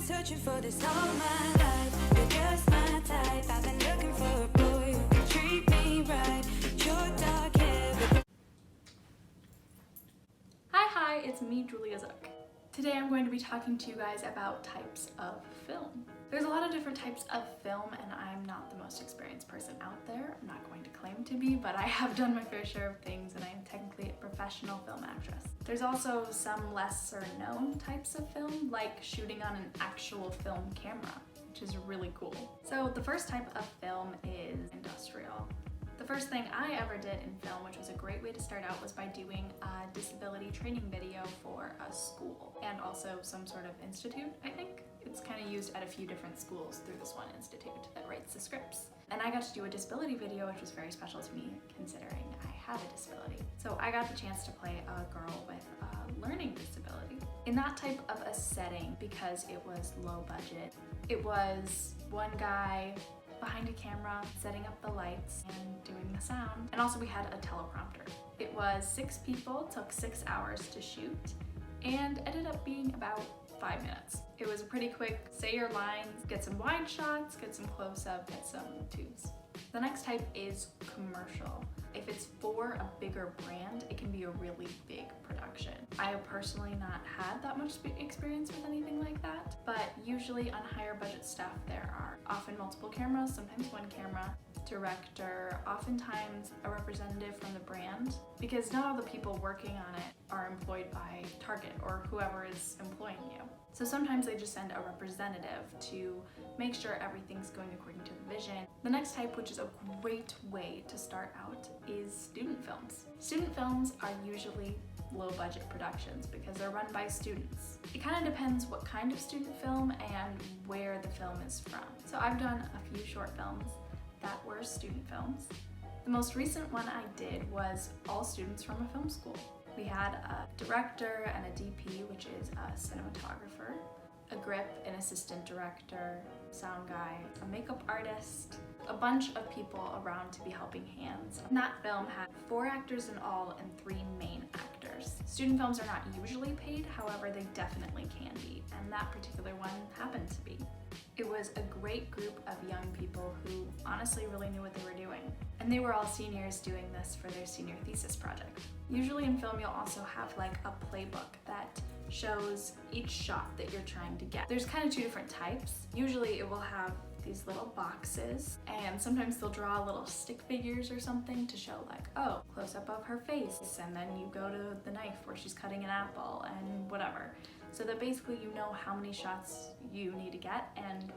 searching for this all my life. You're just my type. I've been looking for a boy who can treat me right. Your dark hair with... Hi, it's me, Jules. Today I'm going to be talking to you guys about types of film. There's a lot of different types of film, and I'm not the most experienced person out there. I'm not going to claim to be, but I have done my fair share of things, and I am technically a professional film actress. There's also some lesser known types of film, like shooting on an actual film camera, which is really cool. So the first type of film is industrial. The first thing I ever did in film, which was a great way to start out, was by doing a disability training video for a school and also some sort of institute, I think. It's kind of used at a few different schools through this one institute that writes the scripts. And I got to do a disability video, which was very special to me considering I have a disability. So I got the chance to play a girl with a learning disability. In that type of a setting, because it was low budget, it was one guy behind a camera, setting up the lights and doing the sound. And also we had a teleprompter. It was 6 people, took 6 hours to shoot, and ended up being about 5 minutes. It was a pretty quick, say your lines, get some wide shots, get some close-up, get some twos. The next type is commercial. If it's for a bigger brand, it can be a really big production. I have personally not had that much experience with anything like that, but usually on higher budget stuff, there are often multiple cameras, sometimes one camera, director, oftentimes a representative from the brand, because not all the people working on it are employed by Target or whoever is employing you. So sometimes they just send a representative to make sure everything's going according to the vision. The next type, which is a great way to start out, is student films. Student films are usually low budget productions because they're run by students. It kind of depends what kind of student film and where the film is from. So I've done a few short films that were student films. The most recent one I did was all students from a film school. We had a director and a DP, which is a cinematographer, a grip, an assistant director, sound guy, a makeup artist, a bunch of people around to be helping hands. And that film had 4 actors in all and 3 main actors. Student films are not usually paid, however they definitely can be, and that particular one happened to be. It was a great group of young people who honestly really knew what they were doing. And they were all seniors doing this for their senior thesis project. Usually in film you'll also have like a playbook that shows each shot that you're trying to get. There's kind of 2 different types. Usually it will have these little boxes, and sometimes they'll draw little stick figures or something to show like, oh, close up of her face, and then you go to the knife where she's cutting an apple and whatever. So that basically you know how many shots you need to get and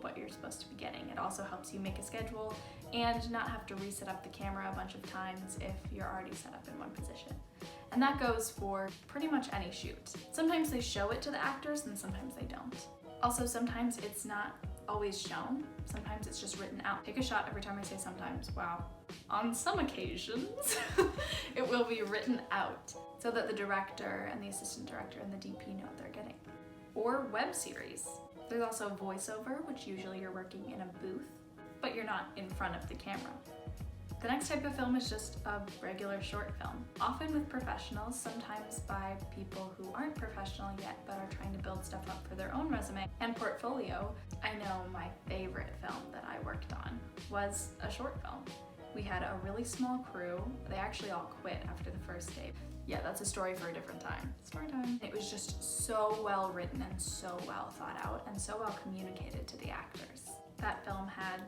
what you're supposed to be getting. It also helps you make a schedule and not have to reset up the camera a bunch of times if you're already set up in one position. And that goes for pretty much any shoot. Sometimes they show it to the actors and sometimes they don't. Also, sometimes it's not always shown. Sometimes it's just written out. Take a shot every time I say sometimes. Wow. On some occasions, it will be written out so that the director and the assistant director and the DP know what they're getting. Or web series. There's also voiceover, which usually you're working in a booth, but you're not in front of the camera. The next type of film is just a regular short film, often with professionals, sometimes by people who aren't professional yet but are trying to build stuff up for their own resume and portfolio. I know my favorite film that I worked on was a short film. We had a really small crew. They actually all quit after the first day. Yeah, that's a story for a different time. Story time. It was just so well written and so well thought out and so well communicated to the actors. That film had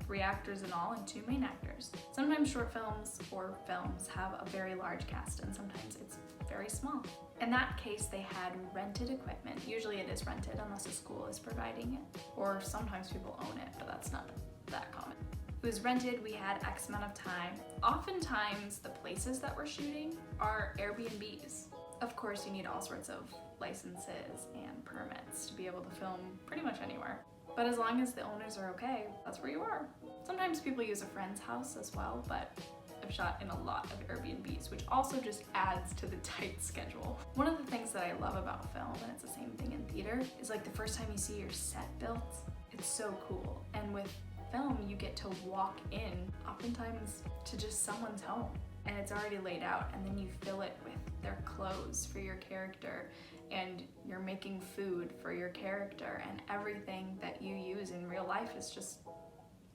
3 actors in all and 2 main actors. Sometimes short films or films have a very large cast and sometimes it's very small. In that case, they had rented equipment. Usually it is rented unless a school is providing it, or sometimes people own it, but that's not that common. It was rented, we had X amount of time. Oftentimes the places that we're shooting are Airbnbs. Of course, you need all sorts of licenses and permits to be able to film pretty much anywhere. But as long as the owners are okay, that's where you are. Sometimes people use a friend's house as well, but I've shot in a lot of Airbnbs, which also just adds to the tight schedule. One of the things that I love about film, and it's the same thing in theater, is like the first time you see your set built, it's so cool. And with film, you get to walk in, oftentimes to just someone's home, and it's already laid out, and then you fill it with their clothes for your character and you're making food for your character, and everything that you use in real life is just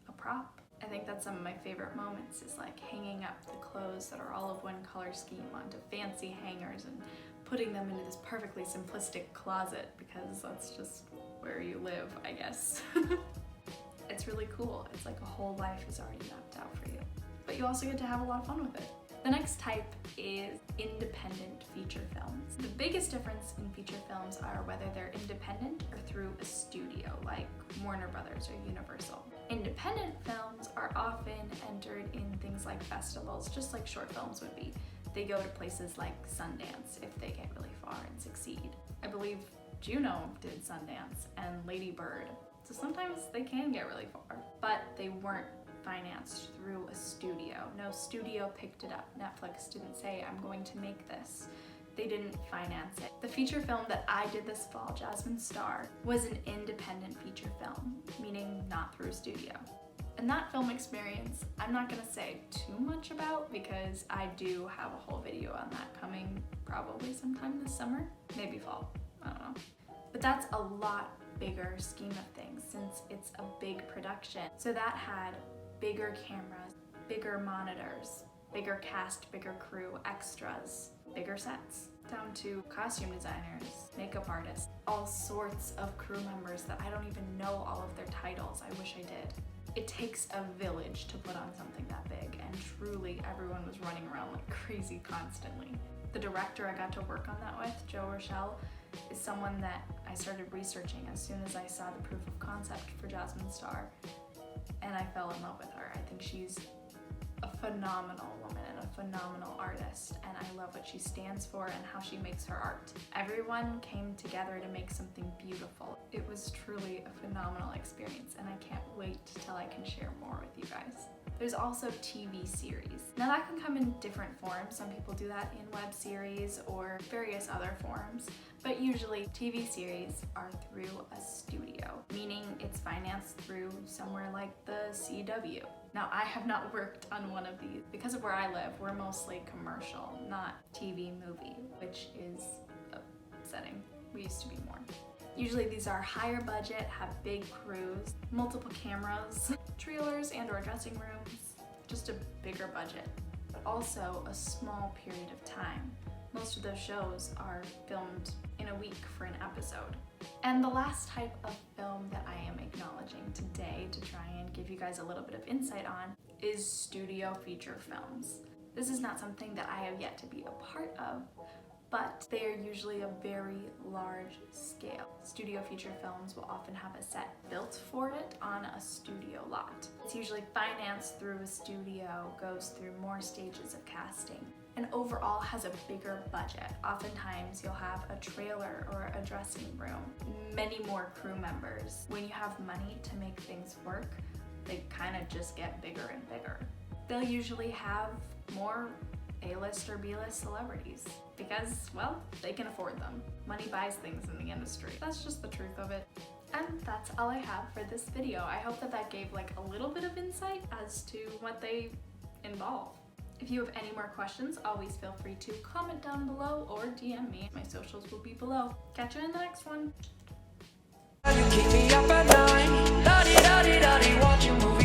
a prop. I think that's some of my favorite moments, is like hanging up the clothes that are all of one color scheme onto fancy hangers and putting them into this perfectly simplistic closet, because that's just where you live, I guess. It's really cool. It's like a whole life is already mapped out for you. But you also get to have a lot of fun with it. The next type is independent feature films. The biggest difference in feature films are whether they're independent or through a studio, like Warner Brothers or Universal. Independent films are often entered in things like festivals, just like short films would be. They go to places like Sundance if they get really far and succeed. I believe Juno did Sundance and Lady Bird. So sometimes they can get really far, but they weren't financed through a studio. No studio picked it up. Netflix didn't say, I'm going to make this. They didn't finance it. The feature film that I did this fall, Jasmine Star, was an independent feature film, meaning not through a studio. And that film experience, I'm not gonna say too much about, because I do have a whole video on that coming probably sometime this summer, maybe fall, I don't know. But that's a lot bigger scheme of things, since it's a big production. So that had bigger cameras, bigger monitors, bigger cast, bigger crew, extras, bigger sets, down to costume designers, makeup artists, all sorts of crew members that I don't even know all of their titles. I wish I did. It takes a village to put on something that big, and truly everyone was running around like crazy constantly. The director I got to work on that with, Joe Rochelle, is someone that I started researching as soon as I saw the proof of concept for Jasmine Star, and I fell in love with her. I think she's a phenomenal woman and a phenomenal artist, and I love what she stands for and how she makes her art. Everyone came together to make something beautiful. It was truly a phenomenal experience, and I can't wait till I can share more with you guys. There's also TV series. Now that can come in different forms. Some people do that in web series or various other forms, but usually TV series are through a studio, meaning it's financed through somewhere like the CW. Now I have not worked on one of these. Because of where I live, we're mostly commercial, not TV movie, which is upsetting. We used to be more. Usually these are higher budget, have big crews, multiple cameras, trailers and or dressing rooms, just a bigger budget, but also a small period of time. Most of those shows are filmed in a week for an episode. And the last type of film that I am acknowledging today to try and give you guys a little bit of insight on is studio feature films. This is not something that I have yet to be a part of, but they are usually a very large scale. Studio feature films will often have a set built for it on a studio lot. It's usually financed through a studio, goes through more stages of casting, and overall has a bigger budget. Oftentimes you'll have a trailer or a dressing room, many more crew members. When you have money to make things work, they kind of just get bigger and bigger. They'll usually have more A-list or B-list celebrities because, well, they can afford them. Money buys things in the industry. That's just the truth of it. And that's all I have for this video. I hope that gave like a little bit of insight as to what they involve. If you have any more questions, always feel free to comment down below or DM me. My socials will be below. Catch you in the next one. You keep me up at night, la-di-da-di-da-di, watching movies.